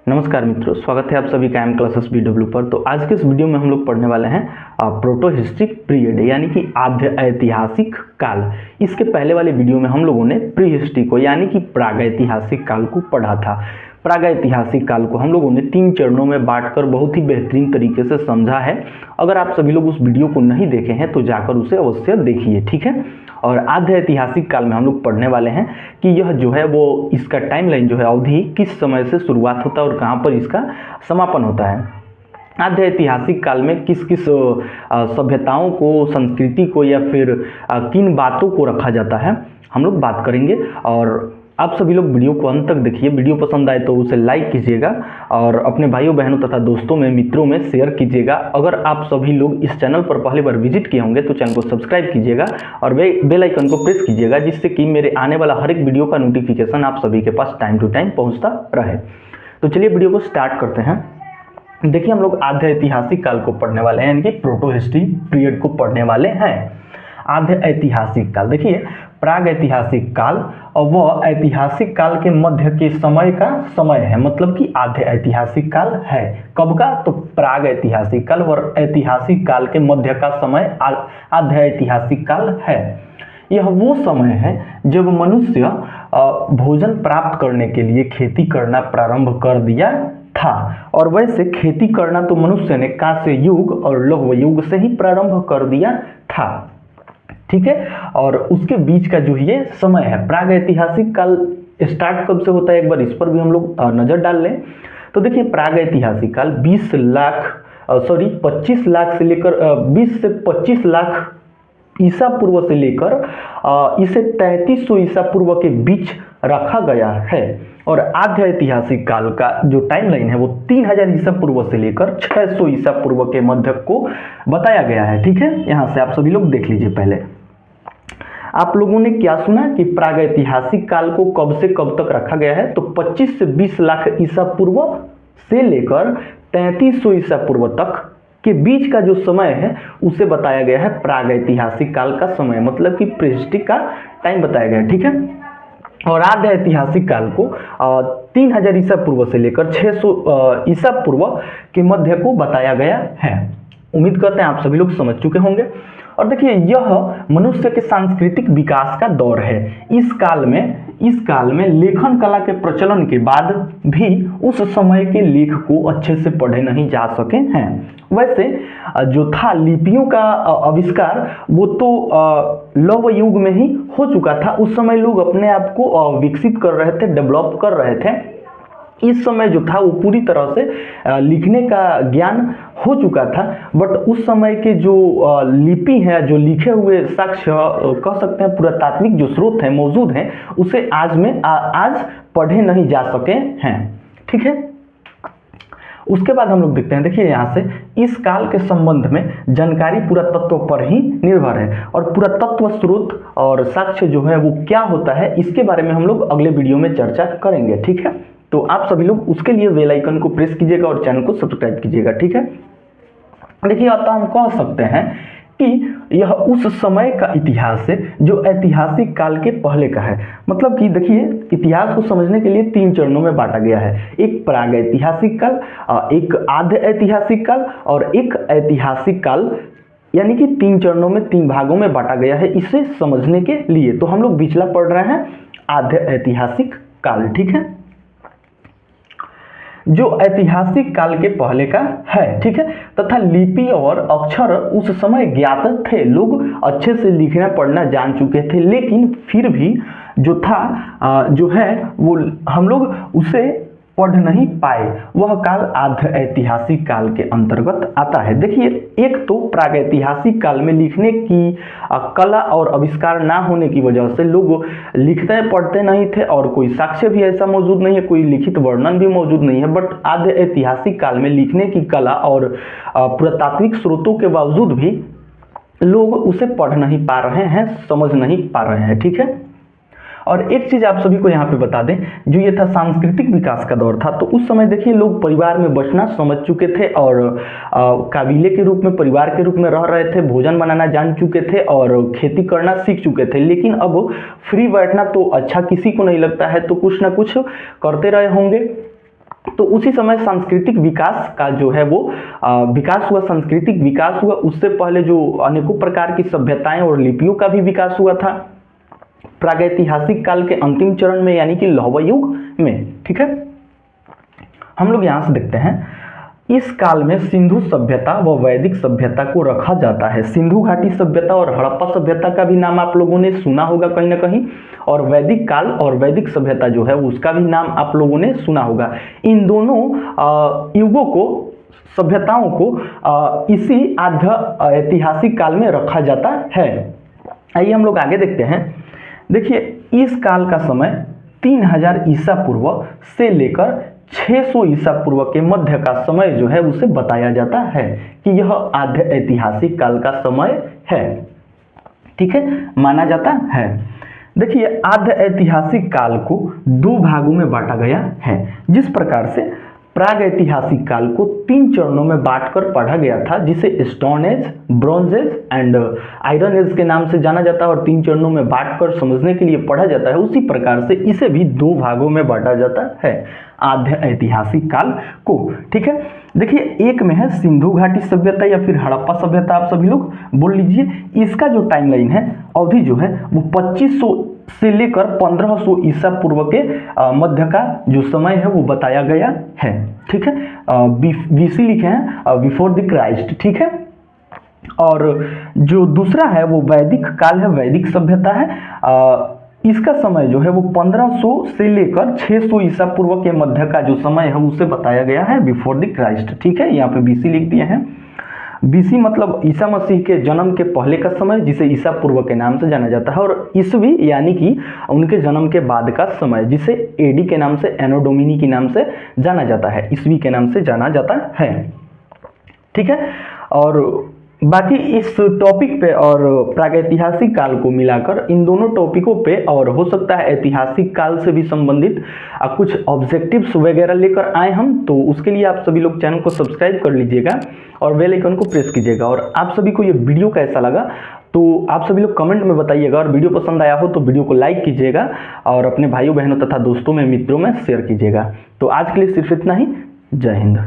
नमस्कार मित्रों, स्वागत है आप सभी का एम क्लासेस BW पर। तो आज के इस वीडियो में हम लोग पढ़ने वाले हैं प्रोटो हिस्ट्रिक पीरियड यानी कि आद्य ऐतिहासिक काल। इसके पहले वाले वीडियो में हम लोगों ने प्री हिस्ट्री को यानी कि प्रागैतिहासिक काल को पढ़ा था। प्रागैतिहासिक काल को हम लोगों ने 3 चरणों में बांटकर बहुत ही बेहतरीन तरीके से समझा है। अगर आप सभी लोग उस वीडियो को नहीं देखे हैं तो जाकर उसे अवश्य देखिए, ठीक है। और आद्य ऐतिहासिक काल में हम लोग पढ़ने वाले हैं कि यह जो है वो इसका टाइमलाइन जो है अवधि किस समय से शुरुआत होता है और कहाँ पर इसका समापन होता है। आद्य ऐतिहासिक काल में किस किस सभ्यताओं को, संस्कृति को या फिर किन बातों को रखा जाता है हम लोग बात करेंगे। और आप सभी लोग वीडियो को अंत तक देखिए। वीडियो पसंद आए तो उसे लाइक कीजिएगा और अपने भाइयों बहनों तथा दोस्तों में, मित्रों में शेयर कीजिएगा। अगर आप सभी लोग इस चैनल पर पहली बार विजिट किए होंगे तो चैनल को सब्सक्राइब कीजिएगा और बेल आइकन को प्रेस कीजिएगा, जिससे कि मेरे आने वाला हर एक वीडियो का नोटिफिकेशन आप सभी के पास टाइम टू टाइम पहुँचता रहे। तो चलिए वीडियो को स्टार्ट करते हैं। देखिए, हम लोग आद्य ऐतिहासिक काल को पढ़ने वाले हैं, यानी कि प्रोटो हिस्ट्री पीरियड को पढ़ने वाले हैं। आद्य ऐतिहासिक काल, देखिए प्राग ऐतिहासिक काल और वह ऐतिहासिक काल के मध्य के समय का समय है, मतलब कि आद्य ऐतिहासिक काल है। कब का? तो प्राग ऐतिहासिक काल, और ऐतिहासिक काल के मध्य का समय आद्य ऐतिहासिक काल है। यह वो समय है जब मनुष्य भोजन प्राप्त करने के लिए खेती करना प्रारंभ कर दिया था। और वैसे खेती करना तो मनुष्य ने कांस्य युग और लौह युग से ही प्रारंभ कर दिया था, ठीक है। और उसके बीच का जो ये समय है, प्राग ऐतिहासिक काल स्टार्ट कब से होता है, एक बार इस पर भी हम लोग नजर डाल लें। तो देखिए, प्राग ऐतिहासिक काल 25 लाख से लेकर 20 से 25 लाख ईसा पूर्व से लेकर इसे 3300 ईसा पूर्व के बीच रखा गया है। और आद्य ऐतिहासिक काल का जो टाइमलाइन है वो 3000 ईसा पूर्व से लेकर 600 ईसा पूर्व के मध्य को बताया गया है, ठीक है। यहाँ से आप सभी लोग देख लीजिए। पहले आप लोगों ने क्या सुना कि प्रागैतिहासिक काल को कब से कब तक रखा गया है? तो 25 से 20 लाख ईसा पूर्व से लेकर 3300 ईसा पूर्व तक के बीच का जो समय है उसे बताया गया है प्रागैतिहासिक काल का समय, मतलब कि प्रीहिस्ट्री का टाइम बताया गया है, ठीक है। और आद्य ऐतिहासिक काल को 3000 ईसा पूर्व से लेकर 600 ईसा पूर्व के मध्य को बताया गया है। उम्मीद करते हैं आप सभी लोग समझ चुके होंगे। और देखिए, यह मनुष्य के सांस्कृतिक विकास का दौर है। इस काल में लेखन कला के प्रचलन के बाद भी उस समय के लेख को अच्छे से पढ़े नहीं जा सके हैं। वैसे जो था लिपियों का आविष्कार वो तो लौह युग में ही हो चुका था। उस समय लोग अपने आप को विकसित कर रहे थे, डेवलप कर रहे थे। इस समय जो था वो पूरी तरह से लिखने का ज्ञान हो चुका था। बट उस समय के जो लिपि है, जो लिखे हुए साक्ष्य कह सकते हैं पुरातात्विक जो स्रोत हैं मौजूद हैं, उसे आज पढ़े नहीं जा सके हैं, ठीक है। उसके बाद हम लोग देखते हैं, देखिए यहाँ से इस काल के संबंध में जानकारी पुरातत्व पर ही निर्भर है। और पुरातत्व स्रोत और साक्ष्य जो है वो क्या होता है, इसके बारे में हम लोग अगले वीडियो में चर्चा करेंगे, ठीक है। तो आप सभी लोग उसके लिए बेल आइकन को प्रेस कीजिएगा और चैनल को सब्सक्राइब कीजिएगा, ठीक है। देखिए, अतः हम कह सकते हैं कि यह उस समय का इतिहास है जो ऐतिहासिक काल के पहले का है। मतलब कि देखिए, इतिहास को समझने के लिए 3 चरणों में बांटा गया है। एक प्रागैतिहासिक काल, एक आद्य ऐतिहासिक काल और एक ऐतिहासिक काल, यानी कि 3 चरणों में 3 भागों में बांटा गया है इसे समझने के लिए। तो हम लोग पिछला पढ़ रहे हैं आद्य ऐतिहासिक काल, ठीक है, जो ऐतिहासिक काल के पहले का है, ठीक है। तथा लिपि और अक्षर उस समय ज्ञात थे, लोग अच्छे से लिखना पढ़ना जान चुके थे, लेकिन फिर भी जो था जो है वो हम लोग उसे पढ़ नहीं पाए। वह काल आद्य ऐतिहासिक काल के अंतर्गत आता है। देखिए, एक तो प्रागैतिहासिक काल में लिखने की कला और आविष्कार ना होने की वजह से लोग लिखते पढ़ते नहीं थे और कोई साक्ष्य भी ऐसा मौजूद नहीं है, कोई लिखित वर्णन भी मौजूद नहीं है। बट आद्य ऐतिहासिक काल में लिखने की कला और पुरातात्विक स्रोतों के बावजूद भी लोग उसे पढ़ नहीं पा रहे हैं, समझ नहीं पा रहे हैं, ठीक है। और एक चीज आप सभी को यहाँ पे बता दें, जो ये था सांस्कृतिक विकास का दौर था। तो उस समय देखिए, लोग परिवार में बसना समझ चुके थे और काबिले के रूप में, परिवार के रूप में रह रहे थे, भोजन बनाना जान चुके थे और खेती करना सीख चुके थे। लेकिन अब फ्री बैठना तो अच्छा किसी को नहीं लगता है, तो कुछ ना कुछ करते रहे होंगे। तो उसी समय सांस्कृतिक विकास का जो है वो विकास हुआ, सांस्कृतिक विकास हुआ। उससे पहले जो अनेकों प्रकार की सभ्यताएं और लिपियों का भी विकास हुआ था प्रागैतिहासिक काल के अंतिम चरण में, यानी कि लौह युग में। ठीक है, हम लोग यहां से देखते हैं इस काल में सिंधु सभ्यता व वैदिक सभ्यता को रखा जाता है। सिंधु घाटी सभ्यता और हड़प्पा सभ्यता का भी नाम आप लोगों ने सुना होगा कहीं ना कहीं, और वैदिक काल और वैदिक सभ्यता जो है उसका भी नाम आप लोगों ने सुना होगा। इन दोनों युगों को, सभ्यताओं को इसी आध्य ऐतिहासिक काल में रखा जाता है। आइए हम लोग आगे देखते हैं। देखिए, इस काल का समय 3000 ईसा पूर्व से लेकर 600 ईसा पूर्व के मध्य का समय जो है उसे बताया जाता है कि यह आध्य ऐतिहासिक काल का समय है। ठीक है, माना जाता है। देखिए, आध्य ऐतिहासिक काल को दो भागों में बांटा गया है। जिस प्रकार से प्राग ऐतिहासिक काल को 3 चरणों में बांटकर पढ़ा गया था, जिसे stone age, bronze age and iron age के नाम से जाना जाता है, और 3 चरणों में बांटकर समझने के लिए पढ़ा जाता है, उसी प्रकार से इसे भी 2 भागों में बांटा जाता है आध्य ऐतिहासिक काल को। ठीक है, देखिए, एक में है सिंधु घाटी सभ्यता या फिर हड़प्पा सभ्यता, आप सभी लोग बोल लीजिए। इसका जो टाइमलाइन है, अवधि जो है वो 2500 से लेकर 1500 ईसा पूर्व के मध्य का जो समय है वो बताया गया है। ठीक है, बीसी लिखे हैं, बिफोर द क्राइस्ट। ठीक है, और जो दूसरा है वो वैदिक काल है, वैदिक सभ्यता है। इसका समय जो है वो 1500 से लेकर 600 ईसा पूर्व के मध्य का जो समय है उसे बताया गया है बिफोर द क्राइस्ट। ठीक है, यहाँ पे बीसी लिख दिए हैं। बीसी मतलब ईसा मसीह के जन्म के पहले का समय, जिसे ईसा पूर्व के नाम से जाना जाता है, और ईसवी यानी कि उनके जन्म के बाद का समय, जिसे एडी के नाम से, एनो डोमिनी के नाम से जाना जाता है, ईसवी के नाम से जाना जाता है। ठीक है, और बाकी इस टॉपिक पे और प्रागैतिहासिक काल को मिलाकर इन दोनों टॉपिकों पे, और हो सकता है ऐतिहासिक काल से भी संबंधित कुछ ऑब्जेक्टिव्स वगैरह लेकर आए हम, तो उसके लिए आप सभी लोग चैनल को सब्सक्राइब कर लीजिएगा और बेल आइकन को प्रेस कीजिएगा। और आप सभी को ये वीडियो कैसा लगा तो आप सभी लोग कमेंट में बताइएगा, और वीडियो पसंद आया हो तो वीडियो को लाइक कीजिएगा और अपने भाइयों बहनों तथा दोस्तों में, मित्रों में शेयर कीजिएगा। तो आज के लिए सिर्फ इतना ही। जय हिंद।